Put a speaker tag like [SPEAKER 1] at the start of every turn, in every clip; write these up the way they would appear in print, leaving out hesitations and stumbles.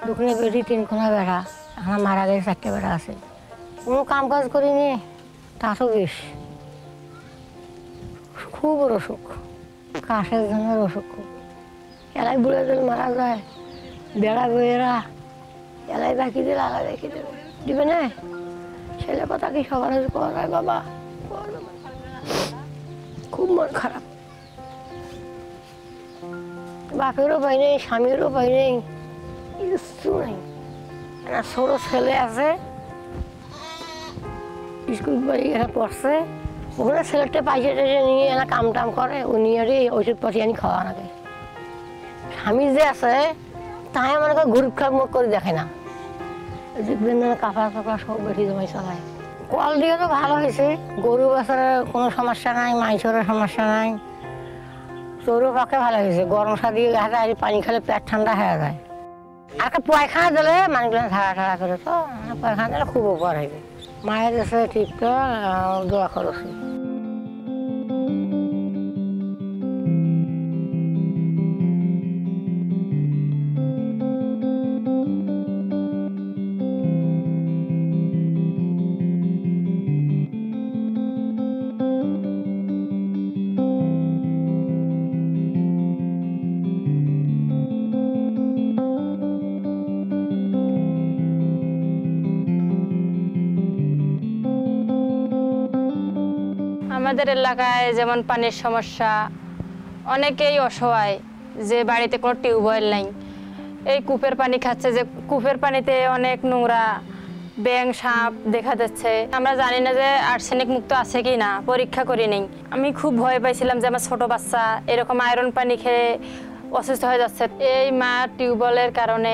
[SPEAKER 1] দুখানে বেশি 3 বেড়া, এখন মারা গেছে 4টে বেড়া আছে। কোনো কাম কাজ করিনি, তাঁতও বেশ। খুব অসুখ, কাশের জন্য অসুখ খুব। এলাই বুড়ে যদি মারা যায়, বেড়া বইয়েরা এলাই বাকি দিলে আলাই বাকি দেবে, দিবে না। ছেলে কথা কি সবার করা যায় বাবা? খুব মন খারাপ। বাপেরও পাই নেই, স্বামীরও পাই নেই, কিছু নেই। একটা ছোট ছেলে আছে, স্কুল পড়ছে, ওখানে ছেলেটা পয়সা টয়সা নিয়ে এনা কাম টাম করে, ও নিয়ে ওষুধ পাতি আনি খাওয়া নাকি। স্বামী যে আছে তাই মনে করে গরিব খাপ মুখ করে দেখে না, দেখবেন না কাপড় টাপড়া সব বেশি জমাই চালায়। কল দিয়ে তো ভালো হয়েছে, গরু বাছারের কোনো সমস্যা নাই, মাংসেরও সমস্যা নাই, চৌরো পাকে ভালো হয়েছে। গরম সা দিয়ে গাছে আর পানি খেলে পেট ঠান্ডা হয়ে যায়। আর একটা পায়খানা দিলে মানুষগুলো ঠাড়া ঠাড়া করে, তো পায়খানা দিলে খুব উপকার হয়েছে। মায়ের এসে ঠিকটা দোয়া করেছি।
[SPEAKER 2] আমাদের এলাকায় যেমন পানির সমস্যা, অনেকেই অসহায় যে বাড়িতে কোনো টিউবওয়েল নাই, এই কূপের পানি খাচ্ছে, যে কূপের পানিতে অনেক নোংরা ব্যাঙ সাপ দেখা যাচ্ছে। আমরা জানি না যে আর্সেনিক মুক্ত আছে কি না, পরীক্ষা করি নেই। আমি খুব ভয় পাইছিলাম যে আমার ছোট বাচ্চা এরকম আয়রন পানি খেয়ে অসুস্থ হয়ে যাচ্ছে। এই মা টিউবওয়েলের কারণে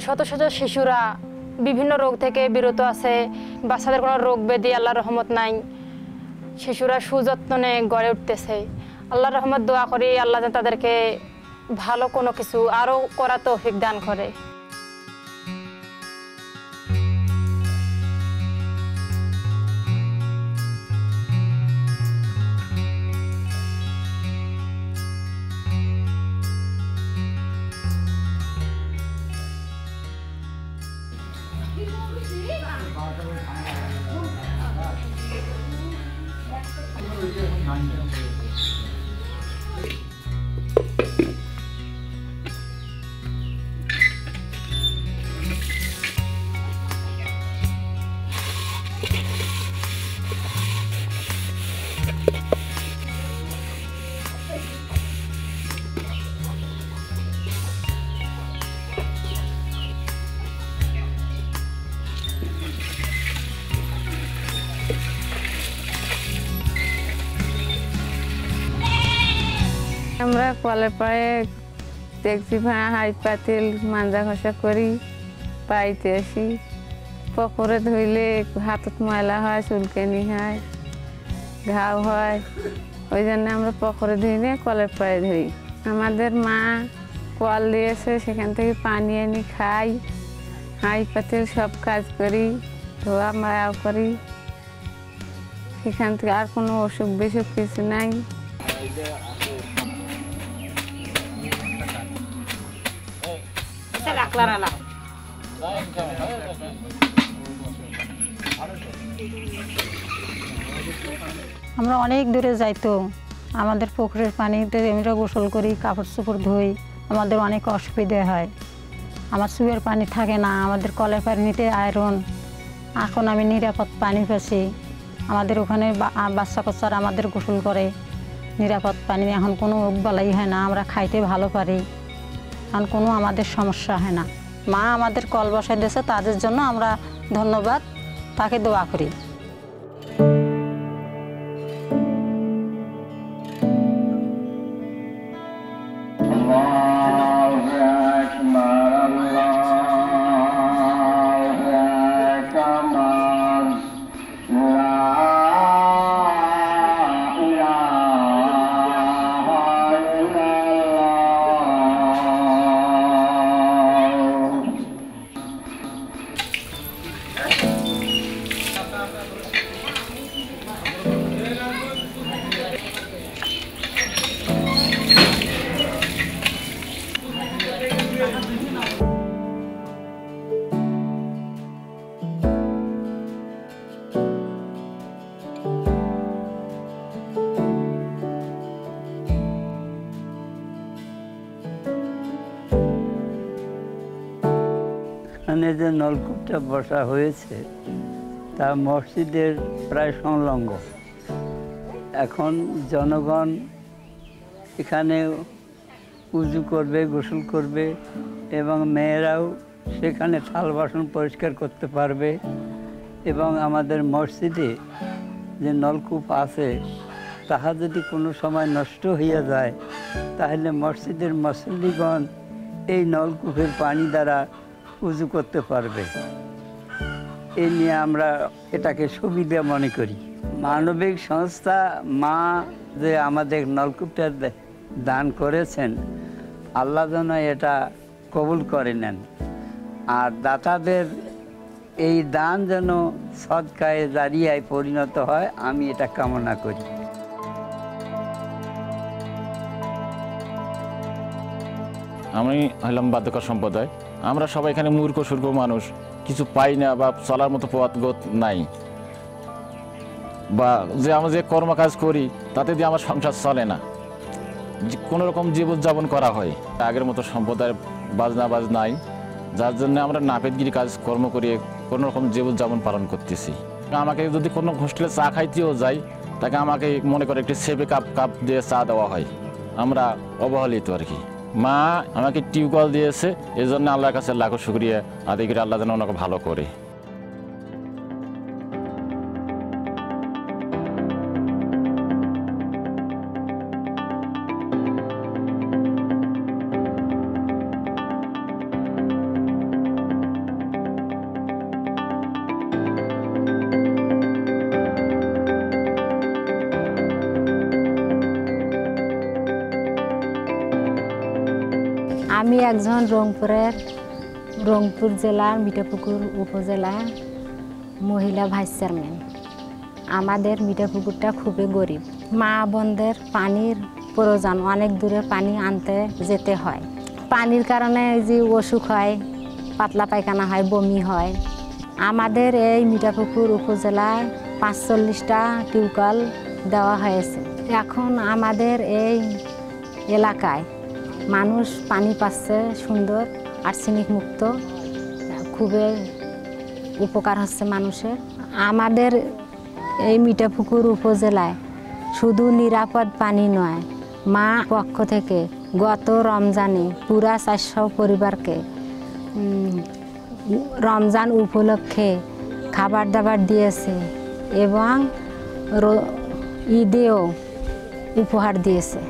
[SPEAKER 2] শত শত শিশুরা বিভিন্ন রোগ থেকে বিরত আছে, বাচ্চাদের কোনো রোগ ব্যাধি আল্লাহর রহমত নাই, শিশুরা সুযত্নে গড়ে উঠতেছে। আল্লাহর রহমত দোয়া করি আল্লাহ যেন তাদেরকে ভালো কোনো কিছু আরও করা তৌফিক দান করে।
[SPEAKER 3] আমরা কলের পায়ে দেখছি হাঁড়ি পাতিল মাঞ্জা ঘষা করি, পাইতে আসি। পুকুরে ধুইলে হাতত ময়লা হয়, চুলকানি হয়, ঘাও হয়, ওই জন্য আমরা পুকুরে ধুই নিয়ে কলের পায়ে ধুই। আমাদের মা কল দিয়েছে, সেখান থেকে পানি আনি খাই, হাঁড়ি পাতিল সব কাজ করি, ধোয়া মায়াও করি। সেখান থেকে আর কোনো অসুখ বিসুখ কিছু নাই।
[SPEAKER 1] আমরা অনেক দূরে যাইতো, আমাদের পুকুরের পানিতে আমরা গোসল করি, কাপড় চোপড় ধুই, আমাদের অনেক অসুবিধা হয়। আমার চুয়ের পানি থাকে না, আমাদের কলের পানিতে আয়রন। এখন আমি নিরাপদ পানি পাচ্ছি, আমাদের ওখানে বাচ্চা কাচ্চারা আমাদের গোসল করে, নিরাপদ পানি। এখন কোনো রোগ বালাই হয় না, আমরা খাইতে ভালো পারি, এখন কোনো আমাদের সমস্যা হয় না। মা আমাদের কল বসাই দিয়েছে, তাদের জন্য আমরা ধন্যবাদ, তাকে দোয়া করি।
[SPEAKER 4] এখানে যে নলকূপটা বসা হয়েছে তা মসজিদের প্রায় সংলগ্ন। এখন জনগণ এখানে উজু করবে, গোসল করবে এবং মেয়েরাও সেখানে থাল বাসন পরিষ্কার করতে পারবে। এবং আমাদের মসজিদে যে নলকূপ আছে তাহা যদি কোনো সময় নষ্ট হইয়া যায় তাহলে মসজিদের মুসল্লিগণ এই নলকূপের পানি দ্বারা উজু করতে পারবে। এই নিয়ে আমরা এটাকে সুবিধা মনে করি। মানবিক সংস্থা মা যে আমাদের নলকূপটা দান করেছেন, আল্লাহ যেন এটা কবুল করে নেন, আর দাতাদের এই দান যেন সদকায়ে জারিয়ায় পরিণত হয়, আমি এটা কামনা করি।
[SPEAKER 5] আমি হলাম বাধ্যকর সম্প্রদায়। আমরা সবাই এখানে মূর্খ সূর্খ মানুষ, কিছু পাই না বা চলার মতো পথগত নাই, বা যে আমরা যে কর্মকাজ করি তাতে দিয়ে আমার সংসার চলে না, কোনো রকম জীবনযাপন করা হয়। আগের মতো সম্প্রদায়ের বাজ নাই, যার জন্য আমরা নাপিতগিরি কাজ কর্ম করিয়ে কোনো রকম জীবনযাপন পালন করতেছি। আমাকে যদি কোনো হোস্টেলে চা খাইতেও যাই, তাকে আমাকে মনে করে একটি সেপে কাপ দিয়ে চা দেওয়া হয়। আমরা অবহেলিত আর কি। মা আমাকে টিউবওয়েল দিয়েছে, এই জন্য আল্লাহর কাছে লাখো শুকরিয়া আদায় করে আল্লাহ যেন ওনাকে ভালো করে।
[SPEAKER 6] আমি একজন রংপুর জেলার মিঠাপুকুর উপজেলার মহিলা ভাইস চেয়ারম্যান। আমাদের মিঠাপুকুরটা খুবই গরিব। মা বোনদের পানির প্রয়োজন, অনেক দূরে পানি আনতে যেতে হয়। পানির কারণে যে অসুখ হয়, পাতলা পায়খানা হয়, বমি হয়। আমাদের এই মিঠাপুকুর উপজেলায় ৪৫টা টিউবওয়েল দেওয়া হয়েছে। এখন আমাদের এই এলাকায় মানুষ পানি পাচ্ছে সুন্দর, আর্সেনিক মুক্ত, খুবই উপকার হচ্ছে মানুষের। আমাদের এই মিঠাপুকুর উপজেলায় শুধু নিরাপদ পানি নয়, মা পক্ষ থেকে গত রমজানে পুরা ৪০০ পরিবারকে রমজান উপলক্ষে খাবার দাবার দিয়েছে এবং ঈদেও উপহার দিয়েছে।